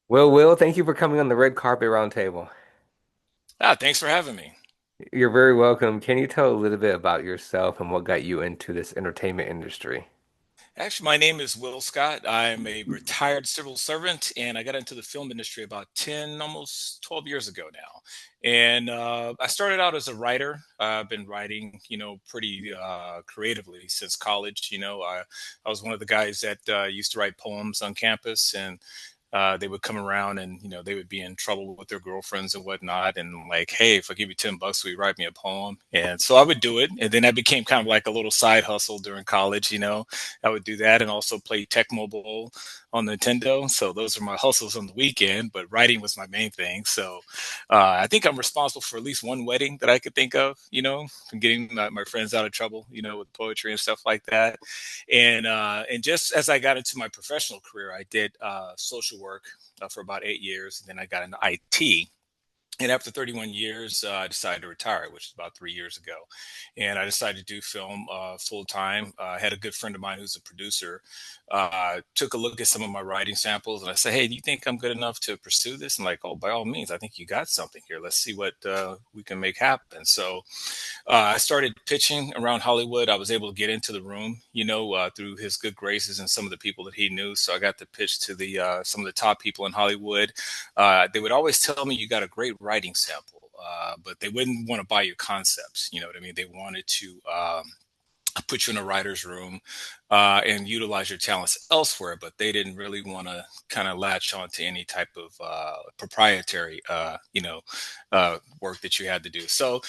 Will, thank you for coming on the red carpet roundtable. Thanks for having me. You're very welcome. Can you tell a little bit about yourself and what got you into this entertainment industry? Actually, my name is Will Scott. I'm a retired civil servant, and I got into the film industry about 10, almost 12 years ago now. And I started out as a writer. I've been writing, pretty creatively since college. I was one of the guys that used to write poems on campus, and they would come around and they would be in trouble with their girlfriends and whatnot, and like, hey, if I give you $10, will you write me a poem? And so I would do it, and then that became kind of like a little side hustle during college. I would do that and also play Tech Mobile on Nintendo. So those are my hustles on the weekend, but writing was my main thing. So I think I'm responsible for at least one wedding that I could think of, from getting my friends out of trouble, with poetry and stuff like that. And just as I got into my professional career, I did social work for about 8 years, and then I got into IT. And after 31 years, I decided to retire, which is about 3 years ago. And I decided to do film full time. I had a good friend of mine who's a producer, took a look at some of my writing samples, and I said, hey, do you think I'm good enough to pursue this? And like, oh, by all means, I think you got something here. Let's see what we can make happen. So I started pitching around Hollywood. I was able to get into the room, through his good graces and some of the people that he knew. So I got to pitch to the some of the top people in Hollywood. They would always tell me you got a great writing sample, but they wouldn't want to buy your concepts. You know what I mean? They wanted to put you in a writer's room and utilize your talents elsewhere, but they didn't really want to kind of latch on to any type of proprietary, work that you had to do. So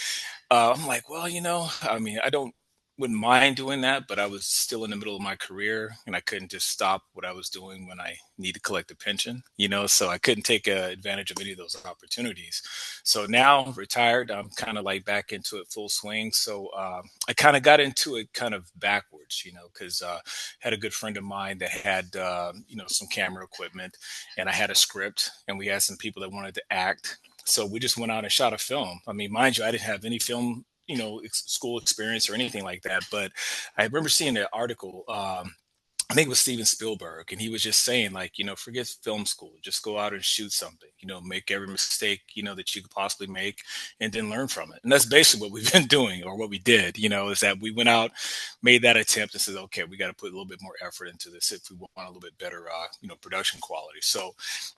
I'm like, well, I mean, I don't wouldn't mind doing that, but I was still in the middle of my career and I couldn't just stop what I was doing when I need to collect a pension, so I couldn't take advantage of any of those opportunities. So now retired, I'm kind of like back into it full swing. So I kind of got into it kind of backwards, because had a good friend of mine that had, some camera equipment, and I had a script, and we had some people that wanted to act, so we just went out and shot a film. I mean, mind you, I didn't have any film, school experience or anything like that. But I remember seeing an article. I think it was Steven Spielberg, and he was just saying, like, forget film school, just go out and shoot something, make every mistake, that you could possibly make, and then learn from it. And that's basically what we've been doing, or what we did, is that we went out, made that attempt, and said, okay, we got to put a little bit more effort into this if we want a little bit better, production quality. So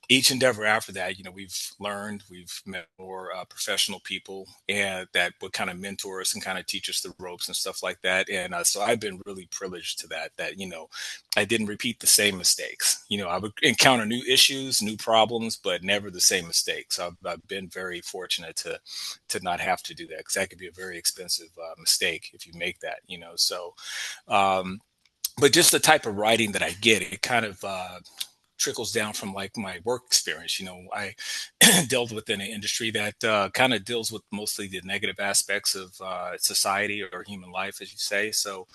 each endeavor after that, we've learned, we've met more professional people, and that would kind of mentor us and kind of teach us the ropes and stuff like that. And so I've been really privileged to that, I didn't repeat the same mistakes. I would encounter new issues, new problems, but never the same mistakes. I've been very fortunate to not have to do that, because that could be a very expensive mistake if you make that. So, um, but just the type of writing that I get, it kind of trickles down from like my work experience. I dealt within an industry that kind of deals with mostly the negative aspects of society or human life, as you say. So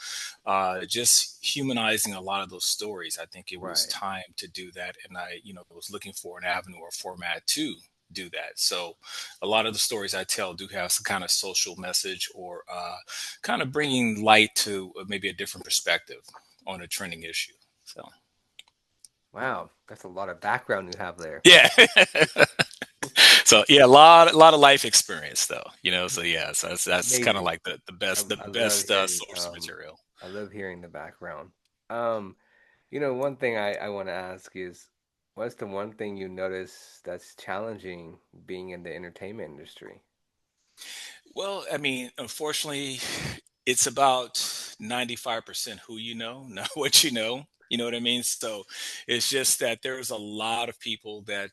just humanizing a lot of those stories, I think it was Right. time to do that. And I, was looking for an avenue or format to do that. So a lot of the stories I tell do have some kind of social message, or kind of bringing light to maybe a different perspective on a trending issue. So. Wow, that's a lot of background you have there. Yeah. So yeah, a lot of life experience though, So yeah, so that's kind of Amazing. like the best the I love best hearing source of material. I love hearing the background. Um, one thing I want to ask is what's the one thing you notice that's challenging being in the entertainment industry? Well, I mean, unfortunately, it's about 95% who you know, not what you know. You know what I mean? So it's just that there's a lot of people that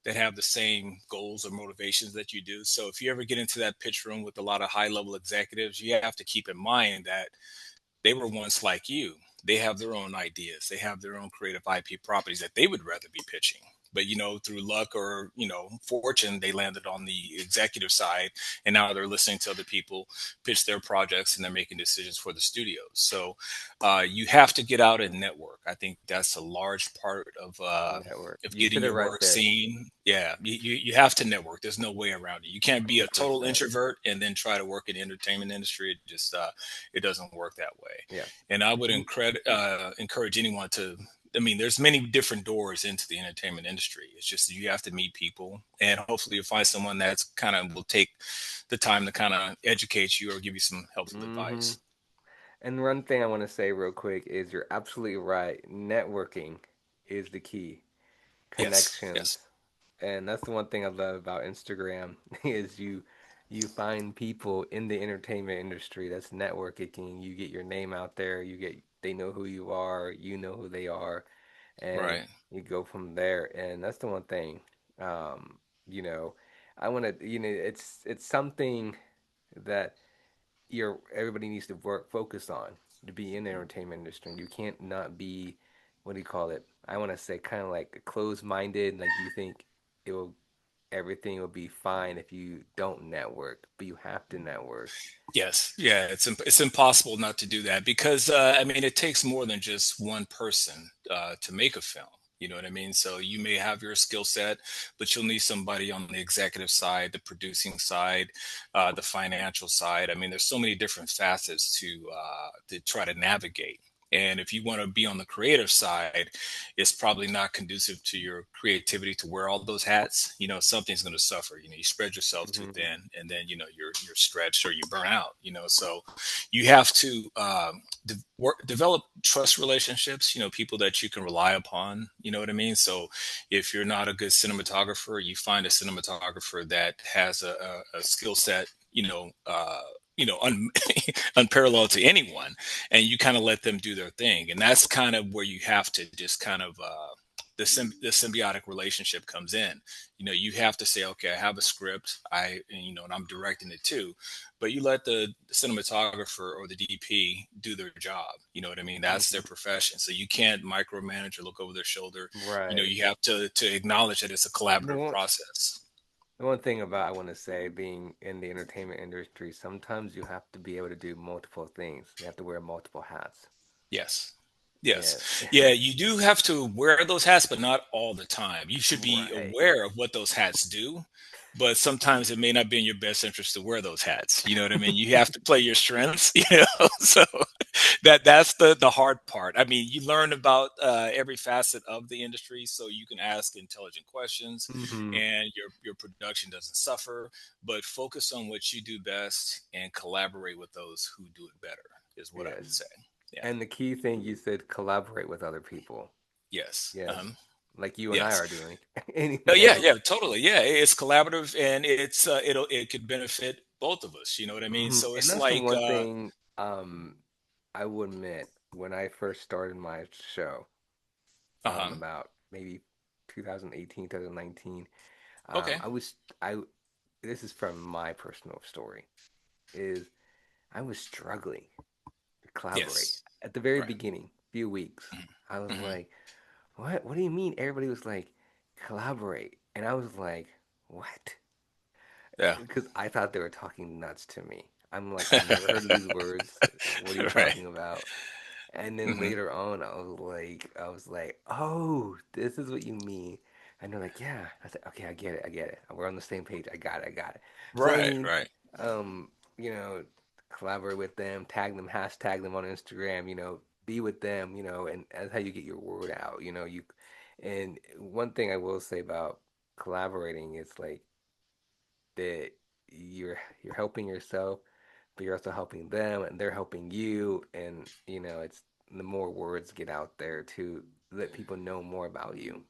have the same goals or motivations that you do. So if you ever get into that pitch room with a lot of high level executives, you have to keep in mind that they were once like you. They have their own ideas. They have their own creative IP properties that they would rather be pitching. But through luck or fortune, they landed on the executive side, and now they're listening to other people pitch their projects, and they're making decisions for the studios. So you have to get out and network. I think that's a large part Network. of You getting said it your right work there. seen. Yeah, you have to network. There's no way around it. You can't be a total 100%. introvert and then try to work in the entertainment industry. It just it doesn't work that way. Yeah. And I would You encourage anyone to I mean, there's many different doors into the entertainment industry. It's just you have to meet people, and hopefully you'll find someone that's kind of will take the time to kind of educate you or give you some helpful Hmm. advice. And one thing I want to say real quick is you're absolutely right. Networking is the key. Yes, Connections. yes, And that's the one thing I love about Instagram is you find people in the entertainment industry that's networking. You get your name out there, you get they know who you are, you know who they are, and right. you go from there. And that's the one thing. Um, you know, I want to, it's something that everybody needs to work focus on to be in the entertainment industry. You can't not be, what do you call it? I want to say kind of like closed-minded, like you think it will everything will be fine if you don't network, but you have to network. Yes, yeah, it's impossible not to do that because I mean it takes more than just one person to make a film. You know what I mean? So you may have your skill set, but you'll need somebody on the executive side, the producing side, the financial side. I mean, there's so many different facets to try to navigate. And if you want to be on the creative side, it's probably not conducive to your creativity to wear all those hats. You know, something's going to suffer. You know, you spread yourself too Hmm. thin, and then you're stretched or you burn out. You know, so you have to develop trust relationships. You know, people that you can rely upon. You know what I mean? So if you're not a good cinematographer, you find a cinematographer that has a skill set. Unparalleled to anyone, and you kind of let them do their thing, and that's kind of where you have to just kind of the symbiotic relationship comes in. You know, you have to say, okay, I have a script, and I'm directing it too, but you let the cinematographer or the DP do their job. You know what I mean? That's their Hmm. profession, so you can't micromanage or look over their shoulder. You know, Right. you have to acknowledge that it's a The collaborative one, process. the one thing about I want to say being in the entertainment industry, sometimes you have to be able to do multiple things. You have to wear multiple hats. Yes. Yeah. Yes. Yeah, you do have to wear those hats, but not all the time. You should be Right. aware of what those hats do, but sometimes it may not be in your best interest to wear those hats. You know what I mean? You have to play your strengths, So that's the hard part. I mean, you learn about every facet of the industry so you can ask intelligent questions Hmm. and your production doesn't suffer, but focus on what you do best and collaborate with those who do it better is what I would Yes. say. Yeah. And the key thing you said, collaborate with other people. Yes. Yes. Like you and I Yes. are doing. Yeah, Anyway. yeah, totally. Yeah, it's collaborative and it could benefit both of us. You know what I mean? Hmm. So And it's that's the like, one thing I will admit when I first started my show, uh-huh. about maybe 2018, 2019, Okay. I was I this is from my personal story, is I was struggling to collaborate. Yes. At the very Right. beginning, few weeks, I was Hmm. like, "What? What do you mean?" Everybody was like, "Collaborate." And I was like, "What?" Yeah. Because I thought they were talking nuts to me. I'm like, I've never heard of these words. What are you Right. talking about? And then Hmm. later on, I was like, oh, this is what you mean. And they're like, yeah. I said, okay, I get it. We're on the same page. I got it, I got it. So I Right. mean, Right. um, you know, collaborate with them, tag them, hashtag them on Instagram. Be with them. And that's how you get your word out. And one thing I will say about collaborating is like that you're helping yourself, but you're also helping them, and they're helping you, and it's the more words get out there to let people know more about you.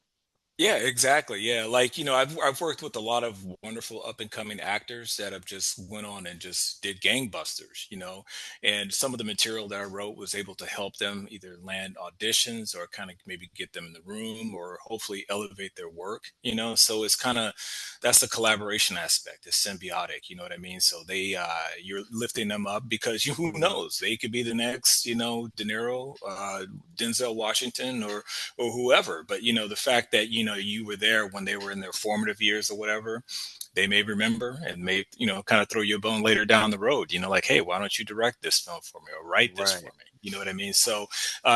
Yeah, exactly. Yeah, like I've worked with a lot of wonderful up and coming actors that have just went on and just did gangbusters. And some of the material that I wrote was able to help them either land auditions or kind of maybe get them in the room or hopefully elevate their work. So it's kind of that's the collaboration aspect. It's symbiotic. You know what I mean? So you're lifting them up because who Hmm. knows, they could be the next De Niro, Denzel Washington, or whoever. But the fact that you were there when they were in their formative years or whatever, they may remember and may kind of throw you a bone later down the road. Like, hey, why don't you direct this film for me or write this for Right. me? You know what I mean? So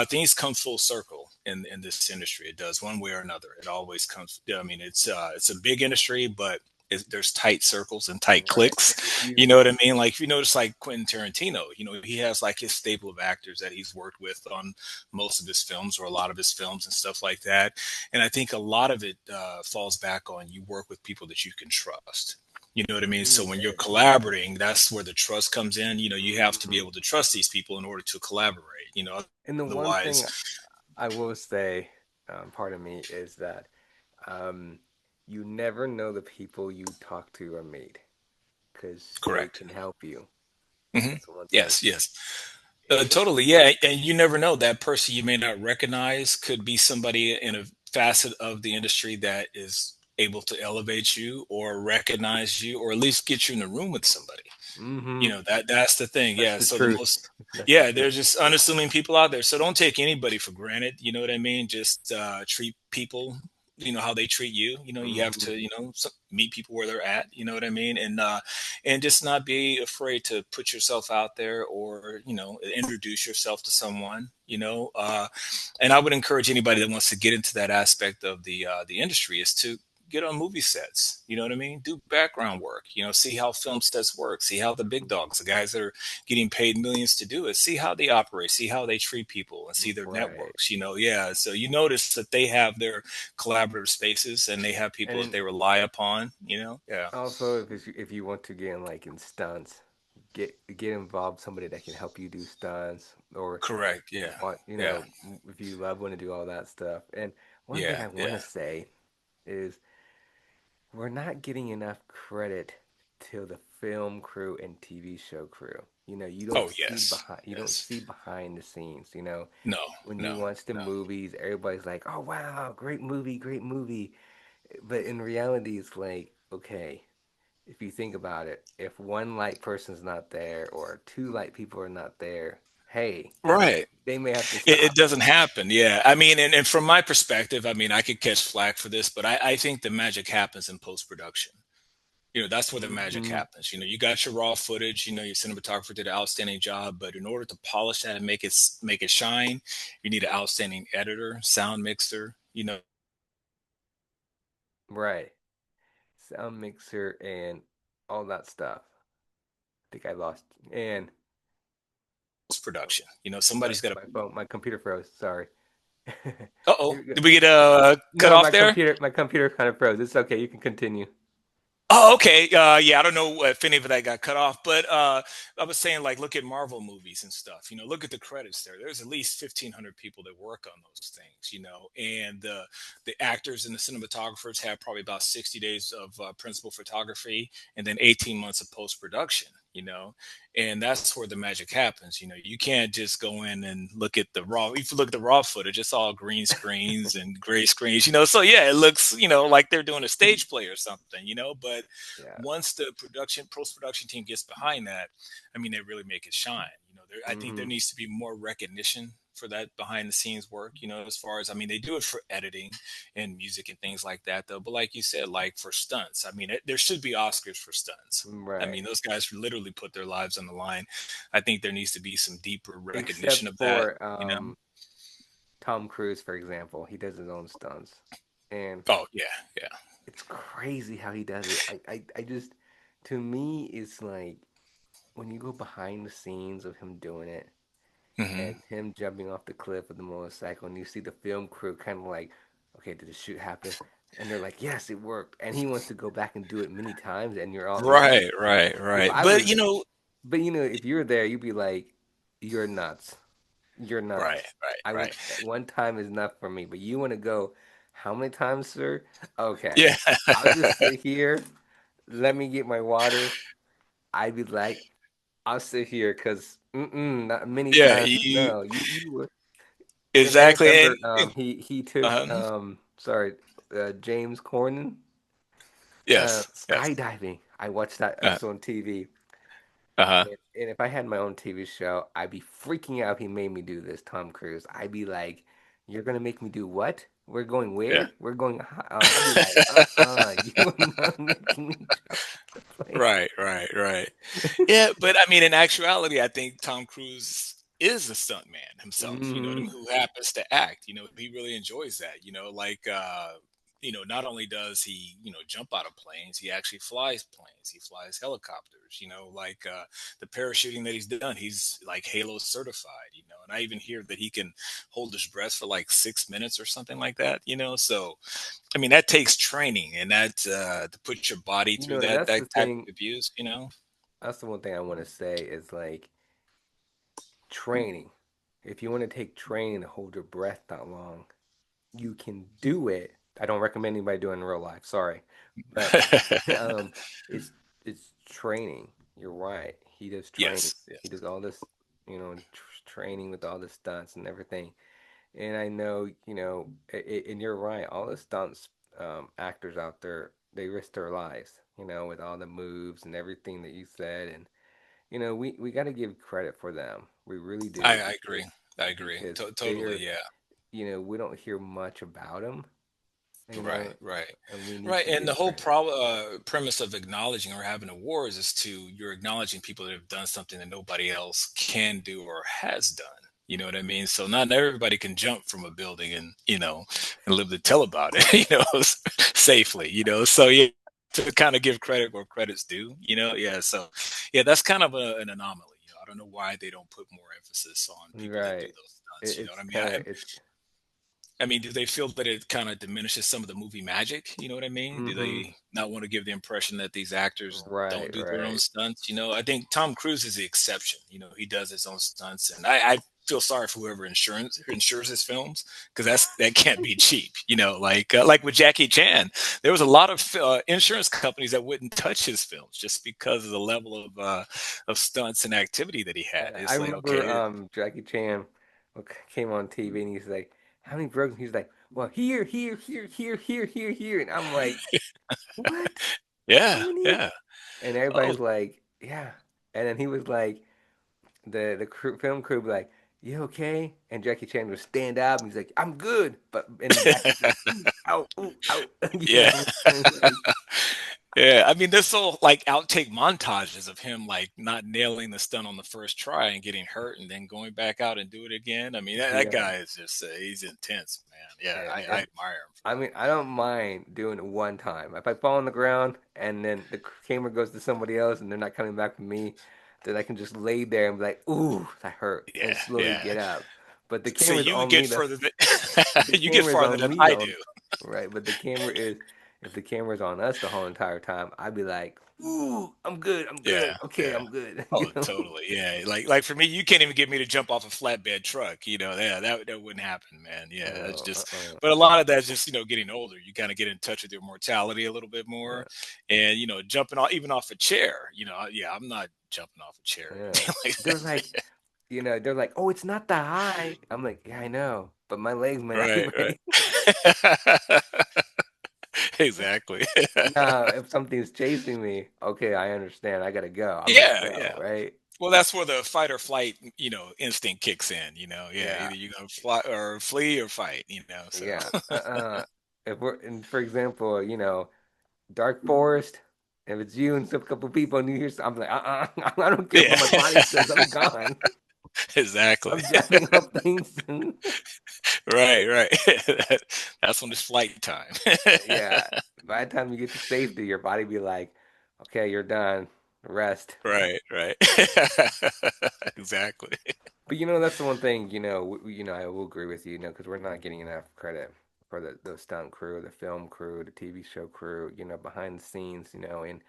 things come full circle in this industry. It does one way or another. It always comes. I mean, it's a big industry, but there's tight circles and tight Right. cliques. And if You you, know what I mean? Like if you notice, like Quentin Tarantino, he has like his stable of actors that he's worked with on most of his films or a lot of his films and stuff like that. And I think a lot of it falls back on you work with people that you can trust. You know what I mean? So when you're yes. collaborating, that's where the trust comes in. You have to be Hmm. able to trust these people in order to collaborate. And the one Otherwise, thing I will say, part of me is that um, you never know the people you talk to are made because they correct. can help you. Hmm. That's one thing. Yes, yes. If Totally, yeah. And you never know, that person you may not recognize could be somebody in a facet of the industry that is able to elevate you or recognize you or at least get you in a room with somebody. hmm That's the thing. That's Yeah. the So the truth. most, That's the yeah, truth. there's just unassuming people out there. So don't take anybody for granted. You know what I mean? Just treat people, how they treat you. You have Hmm. to, meet people where they're at. You know what I mean? And just not be afraid to put yourself out there or, introduce yourself to someone, and I would encourage anybody that wants to get into that aspect of the industry is to get on movie sets. You know what I mean? Do background work. See how film sets work. See how the big dogs, the guys that are getting paid millions to do it, see how they operate. See how they treat people, and see their Right. networks. Yeah. So you notice that they have their collaborative spaces, and they have And people that then they rely upon. Yeah. also, if you want to get in like in stunts, get involved somebody that can help you do stunts, or Correct. you Yeah. want Yeah. if you love want to do all that stuff. And one thing Yeah. I want Yeah. to say is we're not getting enough credit to the film crew and TV show crew. Oh yes. You don't Yes. see behind the scenes. No. When you No. watch the No. movies, everybody's like, "Oh wow, great movie, great movie." But in reality, it's like, okay, if you think about it, if one light person's not there or two light people are not there, hey, Right. they may have to It stop. doesn't happen. Yeah. I mean, and from my perspective, I mean, I could catch flack for this, but I think the magic happens in post production. That's where the magic Hmm. happens. You got your raw footage, your cinematographer did an outstanding job, but in order to polish that and make it shine, you need an outstanding editor, sound mixer, Right. Sound mixer and all that stuff. I think I lost. And post oh, production. my Somebody's got to. my phone, my computer froze. Sorry. Uh oh. Here we go. Did we get cut No, off there? my computer kind of froze. It's okay. You can continue. Oh, okay. Yeah, I don't know if any of that got cut off, but I was saying, like, look at Marvel movies and stuff. Look at the credits there. There's at least 1,500 people that work on those things. And the actors and the cinematographers have probably about 60 days of principal photography and then 18 months of post production. And that's where the magic happens. You can't just go in and look at the raw. If you look at the raw footage, it's all green screens and gray screens. So yeah, it looks like they're doing a stage play or something. But Yeah. once the post production team gets behind that, I mean, they really make it shine. I think there Hmm. needs to be more recognition for that behind the scenes work. As far as, I mean, they do it for editing and music and things like that, though. But like you said, like for stunts, I mean, there should be Oscars for stunts. I Right. mean, those guys literally put their lives on the line. I think there needs to be some deeper recognition Except of that. for You know? Tom Cruise, for example, he does his own stunts, and Oh yeah, yeah. it's crazy how he does it. I just, to me, it's like when you go behind the scenes of him doing it Hmm. and him jumping off the cliff with the motorcycle, and you see the film crew kind of like, okay, did the shoot happen? And they're like, yes, it worked. And he wants to go back and do it many times, and you're like, Right, right, if right. I But was, but if you're there, you'd be like, you're nuts. You're right, nuts. right, I would, right. one time is enough for me, but you want to go, how many times, sir? Okay, Yeah, I'll just sit here. Let me get my water. I'd be like, I'll sit here because not many yeah. times. You No, you would. And I exactly. remember And he took uh, sorry, James Corden yes, yes. skydiving. I watched that Uh, episode on TV. uh-huh. And if I had my own TV show, I'd be freaking out if he made me do this, Tom Cruise. I'd be like, "You're gonna make me do what? We're going Yeah. where? We're going." I'd be like, you are not making me jump the plane." Right, right, right. Yeah, but I mean, in actuality, I think Tom Cruise is a stuntman himself. You know what I Hmm. mean? Who happens to act. He really enjoys that. Like not only does he, jump out of planes, he actually flies planes. He flies helicopters. Like the parachuting that he's done, he's like Halo certified. And I even hear that he can hold his breath for like 6 minutes or something like that. So I mean, that takes training, and that to put your body You through know, that that's that the type thing. of abuse. That's the one thing I want to say is like training. If you want to take training to hold your breath that long, you can do it. I don't recommend anybody doing it in real life. Sorry, but um, it's it's training. You're right. He does training. Yes, He does yes. all this, training with all the stunts and everything. And I know, and you're right. All the stunts actors out there, they risk their lives, with all the moves and everything that you said. And we got to give credit for them. We really do I agree. I agree. Totally. they're, Yeah. we don't hear much about them, you know, Right, right, and we need right. to And the give whole credit. premise of acknowledging or having awards is to you're acknowledging people that have done something that nobody else can do or has done. You know what I mean? So not everybody can jump from a building and and live to tell about it, safely. So yeah, to kind of give credit where credit's due. Yeah. So yeah, that's kind of an anomaly. I don't know why they don't put more emphasis on people that do Right. those stunts. You know what It's I mean? kind of it's. I mean, do they feel that it kind of diminishes some of the movie magic? You know what I mean? Do Mm-hmm. they not want to give the impression that these actors Right, don't do their own right. stunts? I think Tom Cruise is the exception. He does his own stunts, and I feel sorry for whoever insures his films because that can't be cheap. Like with Jackie Chan, there was a lot of insurance companies that wouldn't touch his films just because of the level of stunts and activity that he had. Yeah, I It's like remember okay, Jackie Chan came on TV and he's like, "How many drugs?" He's like, "Well, here, here, here, here, here, here, here," and I'm like, "What? How yeah, many?" yeah. And Oh, everybody's like, "Yeah," and then he was like, film crew be like, "You okay?" And Jackie Chan would stand up and he's like, "I'm good," but in the back he's like, ooh, out," yeah. like, Yeah, I mean, this whole like outtake montages of him like not nailing the stunt on the first try and getting hurt and then going back out and do it again. I mean, that yeah, guy is just he's intense, man. Yeah, yeah. I admire him for I that. mean, I don't mind doing it one time. If I fall on the ground and then the camera goes to somebody else and they're not coming back to me, then I can just lay there and be like, "Ooh, that hurt," and Yeah, slowly yeah. get up. But the So camera's you on get me. further than The you get camera's farther on than me I the do. right. But if the camera's on us the whole entire time, I'd be like, "Ooh, I'm good. I'm Yeah, good. Okay, yeah. I'm good." Oh, totally. Yeah. Like for me, you can't even get me to jump off a flatbed truck. Yeah, that wouldn't happen, man. Yeah, that's No, just. But a lot of that's just getting older. You kind of get in touch with your mortality a little bit yeah, more, and jumping off even off a chair. Yeah, I'm not jumping off a chair or yeah. anything like They're like, they're like, "Oh, it's not that high." I'm like, "Yeah, I know, but my legs might not be that. ready." Right. Exactly. Now, if something's chasing me, okay, I understand. I gotta go. I'm gonna Yeah, go, yeah. right? Well, that's where the fight or flight, instinct kicks in. Yeah, Yeah, either you're gonna fly or flee or fight. So. yeah. If we're, and for example, dark forest. If it's you and some couple people and you hear, I'm like, I don't care Yeah, what my body says. I'm gone. exactly. I'm jumping off things. Right, right. That's when it's flight time. Yeah. By the time you get to safety, your body be like, okay, you're done. Rest. Right, right. Exactly. But that's the one thing, I will agree with you, because we're not getting enough credit for the stunt crew, the film crew, the TV show crew, behind the scenes, and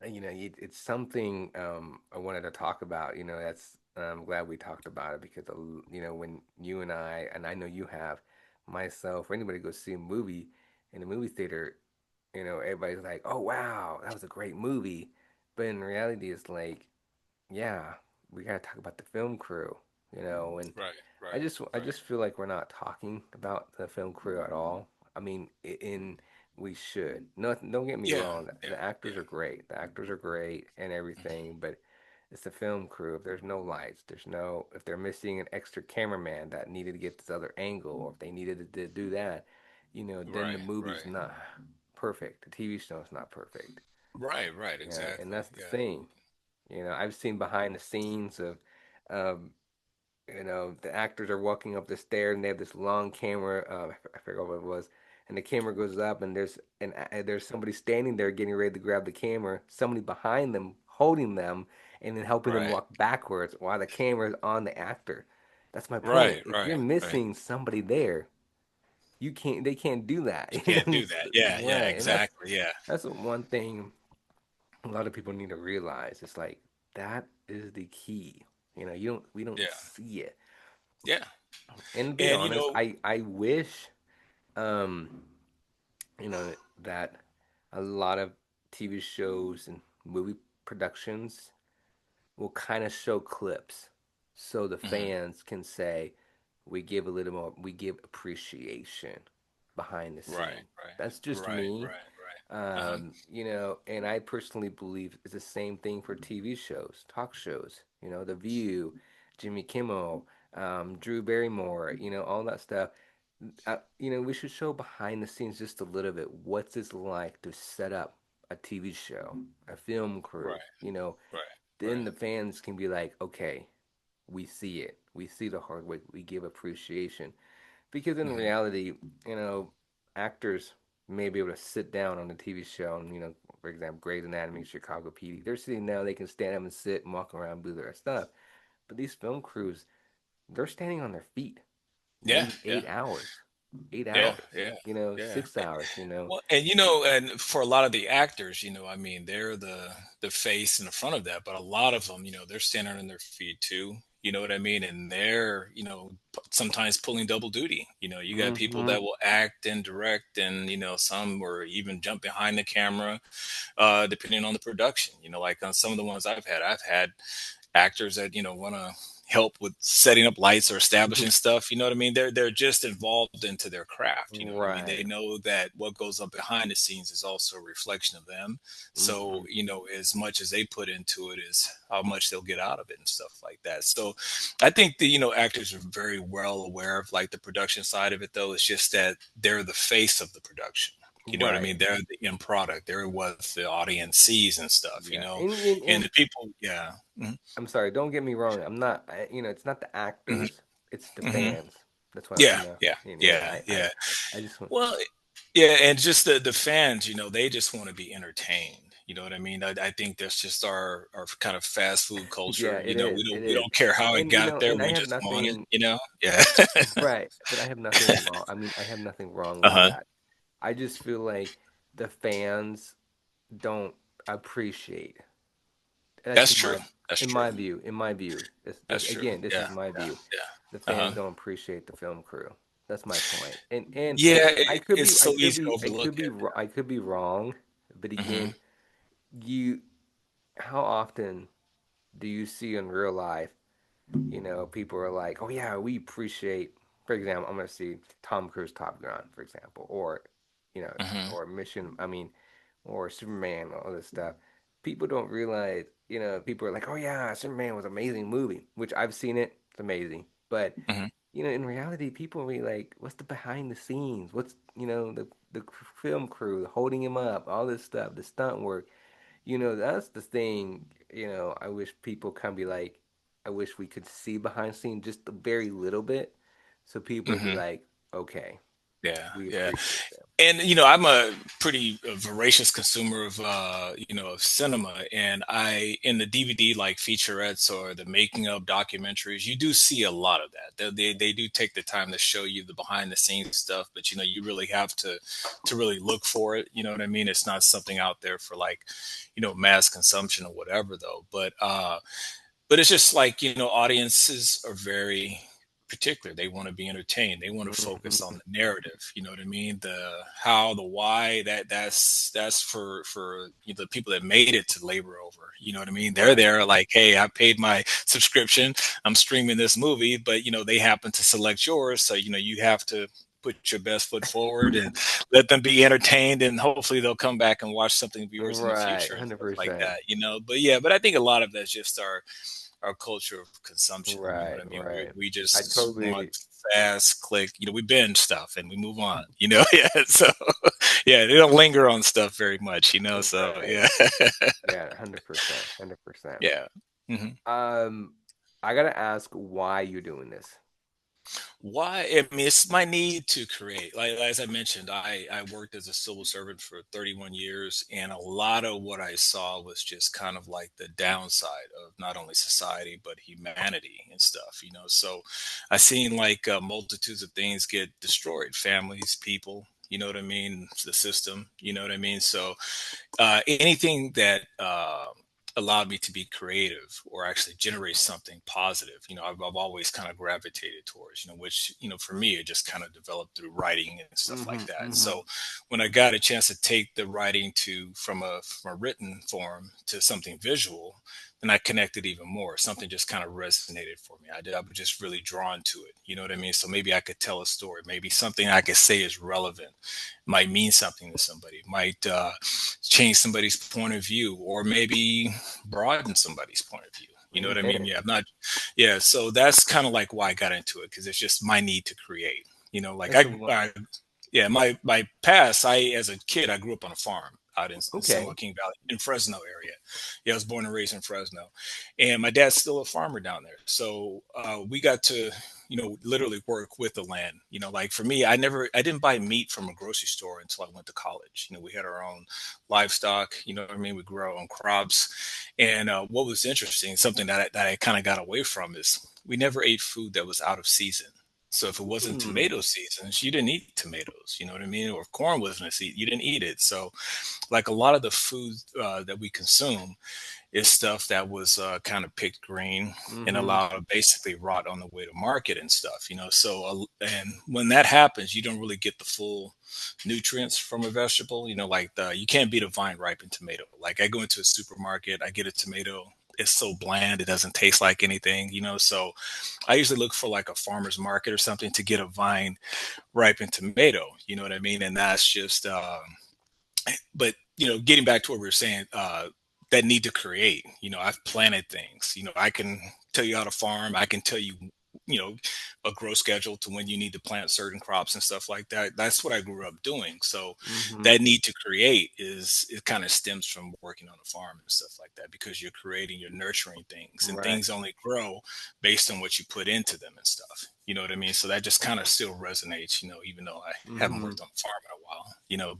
it's something I wanted to talk about. That's I'm glad we talked about it because when you and I know you have myself or anybody goes see a movie in a movie theater, everybody's like, "Oh wow, that was a great movie," but in reality, it's like, yeah, we gotta talk about the film crew, and Right, I right, just I right. just feel like we're not talking about the film crew at all. I mean, in we should. No, don't get me Yeah, wrong. yeah, The actors yeah. are great. The actors are great and Mhm. everything, but it's the film crew. If there's no lights, if they're missing an extra cameraman that needed to get this other angle, or if they needed to do that, then the Right, movie's right. not perfect. The TV show's not perfect. Right, right, And exactly. that's the Yeah. thing. I've seen behind the scenes of The actors are walking up the stairs and they have this long camera. I forgot what it was, and the camera goes up and there's somebody standing there getting ready to grab the camera. Somebody behind them holding them and then helping them Right. walk backwards while the camera is on the actor. That's my point. Right. If you're Right. Right. missing somebody there, you can't. They can't do that. You can't do that. Yeah. Yeah. Right? And Exactly. Yeah. that's one thing a lot of people need to realize. It's like that is the key. We don't Yeah. see it. Yeah. And to be And honest, I wish um you know that a lot of TV shows and movie productions will kind of show clips so the mhm. fans can say we give a little more, we give appreciation behind the Right. scene. Right. That's just Right. me. Right. Right. Uh-huh. And I personally believe it's the same thing for TV shows, talk shows, The View, Jimmy Kimmel, Drew Barrymore, all that stuff. We should show behind the scenes just a little bit. What's it like to set up a TV show, a film crew? Right. Right. Then Right. the fans can be like, okay, we see it. We see the hard work. We give appreciation. Because in hmm reality, you know, actors may be able to sit down on a TV show and, for example, Grey's Anatomy, Chicago PD. They're sitting down, they can stand up and sit and walk around, do their stuff. But these film crews, they're standing on their feet, Yeah. maybe Yeah. 8 hours, eight Yeah. hours, Yeah. Yeah. 6 hours. Well, and and for a lot of the actors, I mean, they're the face in the front of that, but a lot of them, they're standing on their feet too. You know what I mean? And they're, sometimes pulling double duty. You got people Mm-hmm. that will act and direct, and some or even jump behind the camera, depending on the production. Like on some of the ones I've had actors that want to help with setting up lights or establishing stuff. You know what I mean? They're just involved into their craft. You know what I mean? They Right. know that what goes on behind the scenes is also a reflection of them. So Mm-hmm. as much as they put into it is how much they'll get out of it and stuff like that. So I think the actors are very well aware of like the production side of it. Though it's just that they're the face of the production. You know what I Right. mean? They're the end product. They're what the audience sees and stuff. Yeah. And the people, yeah. Mhm. I'm sorry, don't get me wrong. I'm not, it's not the Mhm. actors, it's the Mhm. fans. That's why, Yeah, yeah, yeah, I, yeah. I just want, Well, yeah, and just the fans, they just want to be entertained. You know what I mean? I think that's just our kind of fast food yeah, culture. it We is, don't it we is. don't care how it got there. And I We have just want it. nothing, Yeah. right, but I have nothing wrong. I mean, I have nothing wrong with Uh-huh. that. I just feel like the fans don't appreciate. That's That's true. That's in true. my view, That's true. again, this Yeah. is my Yeah. view. The Yeah. fans Uh-huh. don't appreciate the film crew. That's my point. And Yeah, I it's so could easy to be, overlook it. I could be wrong, but hmm again, you, how often do you see in real life, people are like, oh yeah, we appreciate, for example, I'm gonna see Tom Cruise Top Gun, for example, or, you know, hmm or or Superman, all this stuff. People don't realize, people are like, oh yeah, Superman was an amazing movie, which I've seen it, it's amazing. But, hmm in reality, people are really like, what's the behind the scenes? What's, the film crew holding him up, all this stuff, the stunt work. That's the thing, I wish people kind of be like, I wish we could see behind the scenes just a very little bit. So people would be hmm like, okay, Yeah. we Yeah. appreciate them. And I'm a pretty voracious consumer of of cinema, and I in the DVD like featurettes or the making of documentaries, you do see a lot of that. They do take the time to show you the behind the scenes stuff, but you really have to really look for it. You know what I mean? It's not something out there for like mass consumption or whatever though. But it's just like audiences are very particular. They want to be entertained. They want to focus on Hmm. the narrative. You know what I mean? The how, the why. That's for the people that made it to labor over. You know what I mean? They're Right. there like, hey, I paid my subscription. I'm streaming this movie, but they happen to select yours, so you have to put your best foot forward and let them be entertained, and hopefully they'll come back and watch something of yours in the Right. future and stuff like 100%. that. But yeah, but I think a lot of that's just our culture of consumption. You know what Right. I mean? We Right. we I just want totally, fast click. We binge stuff and we move on. Yeah. So yeah, they don't linger on stuff very much. So right. yeah, Yeah, 100%. 100%. yeah. hmm Um, I gotta ask why you're doing this. Why? I mean, it's my need to create. Like as I mentioned, I worked as a civil servant for 31 years, and a lot of what I saw was just kind of like the downside of not only society but humanity and stuff. So I seen like multitudes of things get destroyed, families, people. You know what I mean? The system. You know what I mean? So anything that allowed me to be creative or actually generate something positive, I've always kind of gravitated towards, which, for me, it just kind of developed through writing and stuff like Mm-hmm. that. Mm-hmm. So when I got a chance to take the writing to from a written form to something visual, then I connected even more. Something just kind of resonated for me. I was just really drawn to it. You know what I mean? So maybe I could tell a story. Maybe something I could say is relevant, might mean something to somebody, might change somebody's point of view, or maybe broaden somebody's point of view. You know what I mean? Yeah, Yeah, I'm not. Yeah, so that's kind of like why I got into it, because it's just my need to create. Like that's a one. yeah, my past. As a kid, I grew up on a farm out in San Okay. Joaquin Valley, in Fresno area. Yeah, I was born and raised in Fresno, and my dad's still a farmer down there. So we got to literally work with the land. Like for me, I didn't buy meat from a grocery store until I went to college. We had our own livestock. You know what I mean? We grew our own crops, and what was interesting, something that I kind of got away from, is we never ate food that was out of season. So if it wasn't Mm, tomato season, you didn't eat tomatoes. You know what I mean? Or if corn wasn't a season, you didn't eat it. So like a lot of the food that we consume is stuff that was kind of picked green and mm-hmm. allowed to basically rot on the way to market and stuff. So and when that happens, you don't really get the full nutrients from a vegetable. Like you can't beat a vine ripened tomato. Like I go into a supermarket, I get a tomato, it's so bland, it doesn't taste like anything. So I usually look for like a farmer's market or something to get a vine ripened tomato. You know what I mean? And that's just but getting back to what we were saying, that need to create. I've planted things. I can tell you how to farm. I can tell you, you know, a grow schedule to when you need to plant certain crops and stuff like that. That's what I grew up doing. So Mm-hmm. that need to create it kind of stems from working on a farm and stuff like that, because you're creating, you're nurturing things, and Right. things only grow based on what you put into them and stuff. You know what I mean? So that just kind of still resonates, even though I haven't Mm-hmm. worked on a farm in a while,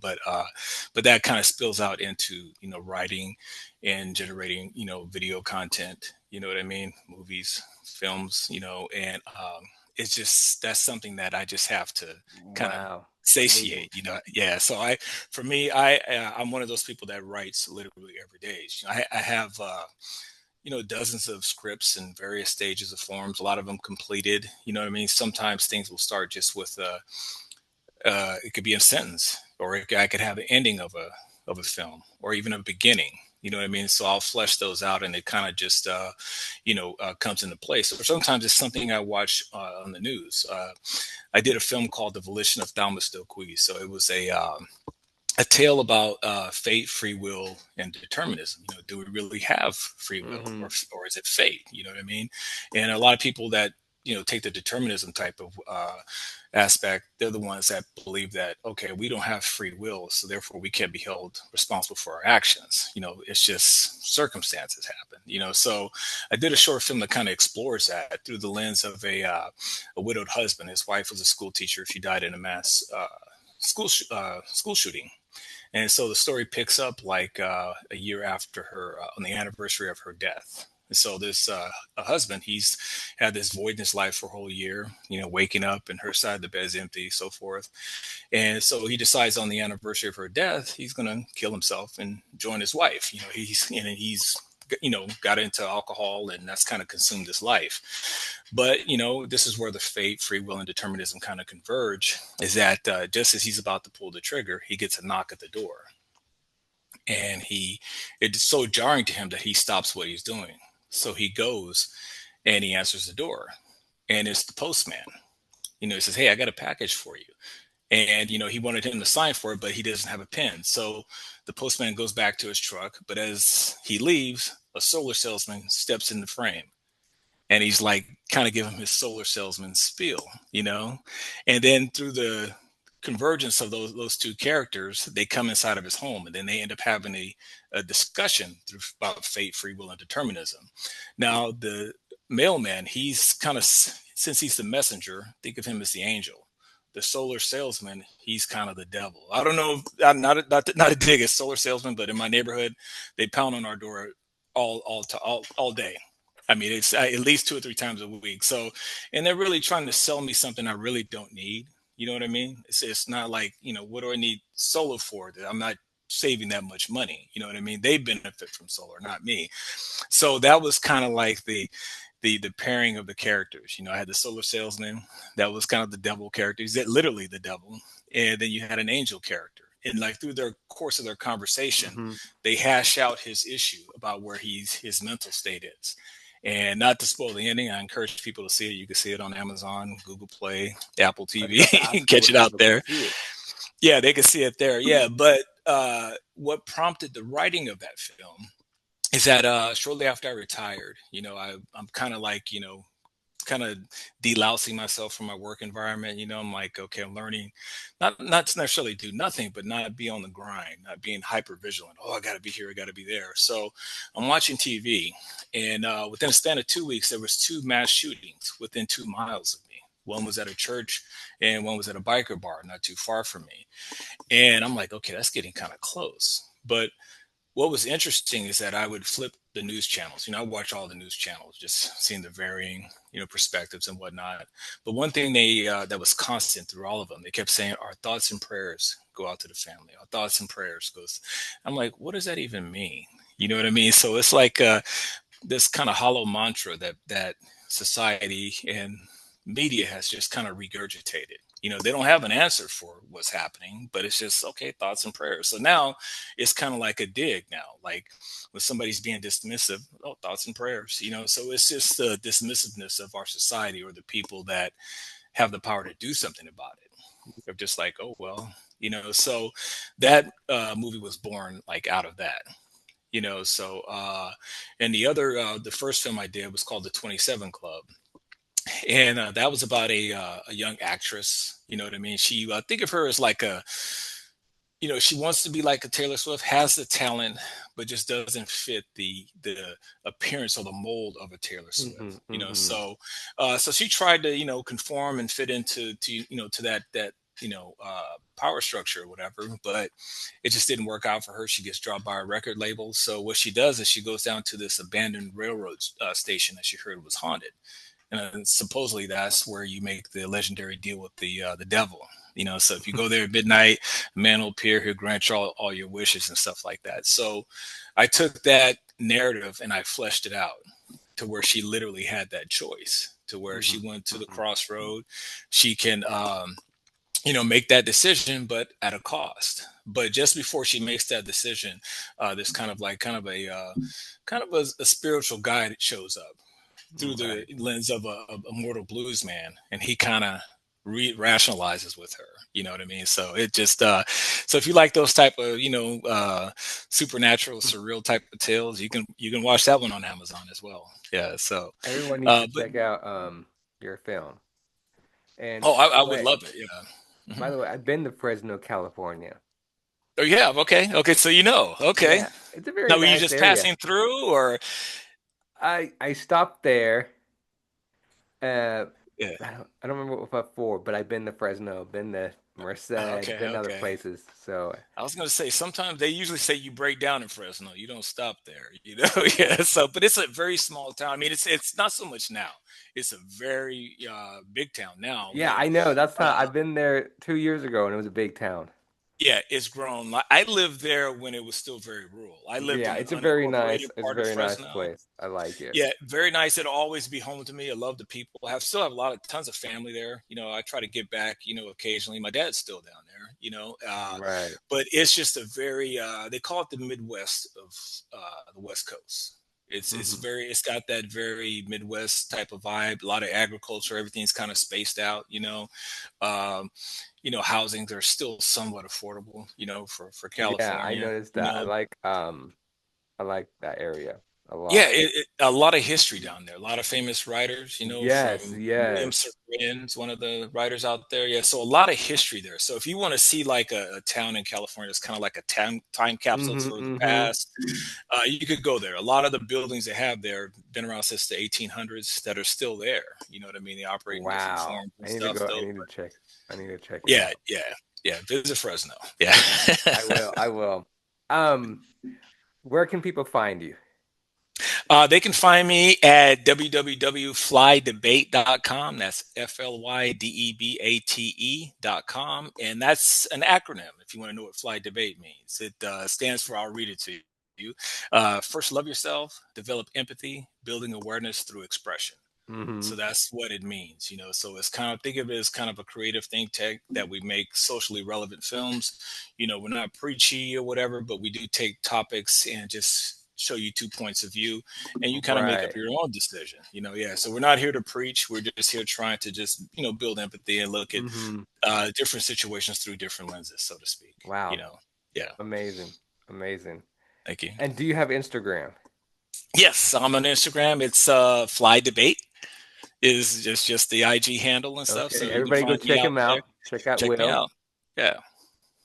but that kind of spills out into, writing and generating, video content, you know what I mean? Movies, films, and it's just, that's something that I just have to kind of Wow. Amazing. satiate, yeah. So for me, I'm one of those people that writes literally every day. I have dozens of scripts in various stages of forms, a lot of them completed. You know what I mean? Sometimes things will start just with it could be a sentence, or I could have an ending of a film, or even a beginning. You know what I mean? So I'll flesh those out, and it kind of just comes into place. Or sometimes it's something I watch on the news. I did a film called The Volition of Thalmus DoQui. So it was a tale about fate, free will, and determinism. Do we really have free will, Mm-hmm. or is it fate? You know what I mean? And a lot of people that take the determinism type of aspect, they're the ones that believe that, okay, we don't have free will, so therefore we can't be held responsible for our actions. It's just circumstances happen. So I did a short film that kind of explores that through the lens of a widowed husband. His wife was a school teacher. She died in a mass school shooting, and so the story picks up like a year after her, on the anniversary of her death. And so this a husband, he's had this void in his life for a whole year, waking up and her side of the bed is empty, so forth. And so he decides on the anniversary of her death, he's going to kill himself and join his wife. He's got into alcohol, and that's kind of consumed his life. But this is where the fate, free will, and determinism kind of converge. Is that just as he's about to pull the trigger, he gets a knock at the door, and it's so jarring to him that he stops what he's doing. So he goes and he answers the door, and it's the postman. He says, "Hey, I got a package for you." And he wanted him to sign for it, but he doesn't have a pen. So the postman goes back to his truck, but as he leaves, a solar salesman steps in the frame, and he's like kind of giving him his solar salesman spiel. And then through the convergence of those two characters, they come inside of his home, and then they end up having a discussion about fate, free will, and determinism. Now, the mailman, he's kind of, since he's the messenger, think of him as the angel. The solar salesman, he's kind of the devil. I don't know, not a dig at solar salesman, but in my neighborhood, they pound on our door all day. I mean, it's at least 2 or 3 times a week. So, and they're really trying to sell me something I really don't need. You know what I mean? It's not like, what do I need solar for? I'm not saving that much money. You know what I mean? They benefit from solar, not me. So that was kind of like the pairing of the characters. I had the solar salesman, that was kind of the devil character. He's literally the devil, and then you had an angel character. And like through their course of their conversation, Hmm. they hash out his issue about where his mental state is. And not to spoil the ending, I encourage people to see it. You can see it on Amazon, Google Play, Apple I was TV, about to ask you catch where it out people can there. see it. Yeah, they can see it there. Yeah, but what prompted the writing of that film is that shortly after I retired, I'm kind of like, kind of delousing myself from my work environment. I'm like, okay, I'm learning not to necessarily do nothing, but not be on the grind, not being hyper vigilant. Oh, I got to be here, I got to be there. So I'm watching TV, and within a span of 2 weeks, there was two mass shootings within 2 miles of me. One was at a church, and one was at a biker bar, not too far from me. And I'm like, okay, that's getting kind of close. But what was interesting is that I would flip the news channels. I watch all the news channels, just seeing the varying, perspectives and whatnot. But one thing that was constant through all of them, they kept saying, "Our thoughts and prayers go out to the family. Our thoughts and prayers goes." I'm like, what does that even mean? You know what I mean? So it's like this kind of hollow mantra that society and media has just kind of regurgitated. They don't have an answer for what's happening, but it's just okay, thoughts and prayers. So now it's kind of like a dig now, like when somebody's being dismissive, oh, thoughts and prayers. So it's just the dismissiveness of our society or the people that have the power to do something about it. They're just like, oh well, so that movie was born like out of that. So and the first film I did was called The 27 Club, and that was about a young actress. You know what I mean? She think of her as like she wants to be like a Taylor Swift, has the talent, but just doesn't fit the appearance or the mold of a Taylor Hmm. Swift. Hmm. So she tried to conform and fit to that power structure or whatever, but it just didn't work out for her. She gets dropped by a record label. So what she does is she goes down to this abandoned railroad station that she heard was haunted, and supposedly that's where you make the legendary deal with the devil. So if you go there at midnight, a man will appear, he'll grant you all your wishes and stuff like that. So I took that narrative and I fleshed it out to where she literally had that choice, to where she Hmm. went to the Hmm. crossroad. She can make that decision, but at a cost. But just before she makes that decision, this kind of a spiritual guide shows up through the Right. lens of a mortal blues man, and he kind of rationalizes with her. You know what I mean? So it just so if you like those type of supernatural, surreal type of tales, you can watch that one on Amazon as well. Yeah. So, Everyone needs to but check out your film. And oh, I would love it. Yeah. by the way, I've been to Fresno, California. Oh, yeah. Okay. Okay. So okay. Yeah, it's a very Now, were you nice just area. passing through, or I stopped there. yeah? I don't remember what for, but I've been to Fresno, been to Merced, Okay. been to other Okay. places. So I was gonna say sometimes they usually say you break down in Fresno. You don't stop there, Yeah. So, but it's a very small town. I mean, it's not so much now. It's a very big town now, yeah, but I know. That's how uh, I've been there 2 years ago, and it was a big town. yeah, it's grown. I lived there when it was still very rural. I lived Yeah, in an it's a very unincorporated nice. It's a part of very nice Fresno. place. I like it. Yeah, very nice. It'll always be home to me. I love the people. Still have a lot of tons of family there. I try to get back, occasionally. My dad's still down there, Right. but it's just a very they call it the Midwest of the West Coast. Hmm. It's got that very Midwest type of vibe. A lot of agriculture. Everything's kind of spaced out. Um, housings are still somewhat affordable. For Yeah, I California. noticed that. I like that area. a Yeah, lot. a lot of history down there. A lot of famous writers, Yes, from William yes. Sylvan's one of the writers out there. Yeah, so a lot of history there. So if you want to see like a town in California, it's kind of like a time capsule Mm-hmm, for the mm-hmm. past. You could go there. A lot of the buildings they have there been around since the 1800s that are still there. You know what I mean? They operate in different Wow. forms and I need to stuff, go. I though. need to But check. I need to check it yeah, out. yeah, yeah. Visit Fresno. Yeah. I will. I will. Um, where can people find you? They can find me at www.flydebate.com. That's FLYDEBATE.com. And that's an acronym if you want to know what Fly Debate means. It stands for, I'll read it to you. First, love yourself, develop empathy, building awareness through expression. Mm-hmm. So that's what it means, So it's kind of, think of it as kind of a creative think tank that we make socially relevant films. We're not preachy or whatever, but we do take topics and just show you two points of view, and you kind of make up Right. your own decision. Yeah. So we're not here to preach. We're just here trying to just build empathy and look at Mm-hmm. different situations through different lenses, so to speak. You Wow. know. Yeah. Amazing. Amazing. Thank you. And do you have Instagram? Yes, I'm on Instagram. It's Fly Debate is just the IG handle and stuff. So Okay. you can Everybody go find me check out him there. out. Check out Check me Will. out. Yeah.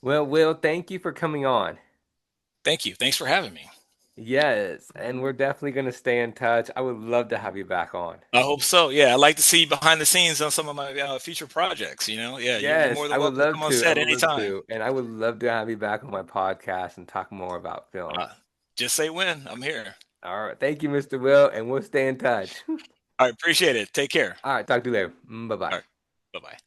Well, Will, thank you for coming on. Thank you. Thanks for having me. Yes, and we're definitely going to stay in touch. I would love to have you back on. I hope so. Yeah, I'd like to see behind the scenes on some of my future projects. Yeah, you're Yes, more I than would welcome to love come on to. I set would love anytime. to. And I would love to have you back on my podcast and talk more about film. Uh, just say when. I'm here. All right. Thank you, Mr. Will, and we'll stay in touch. All right, appreciate it. Take care. All right. Talk to you later. Bye bye. All right, bye bye.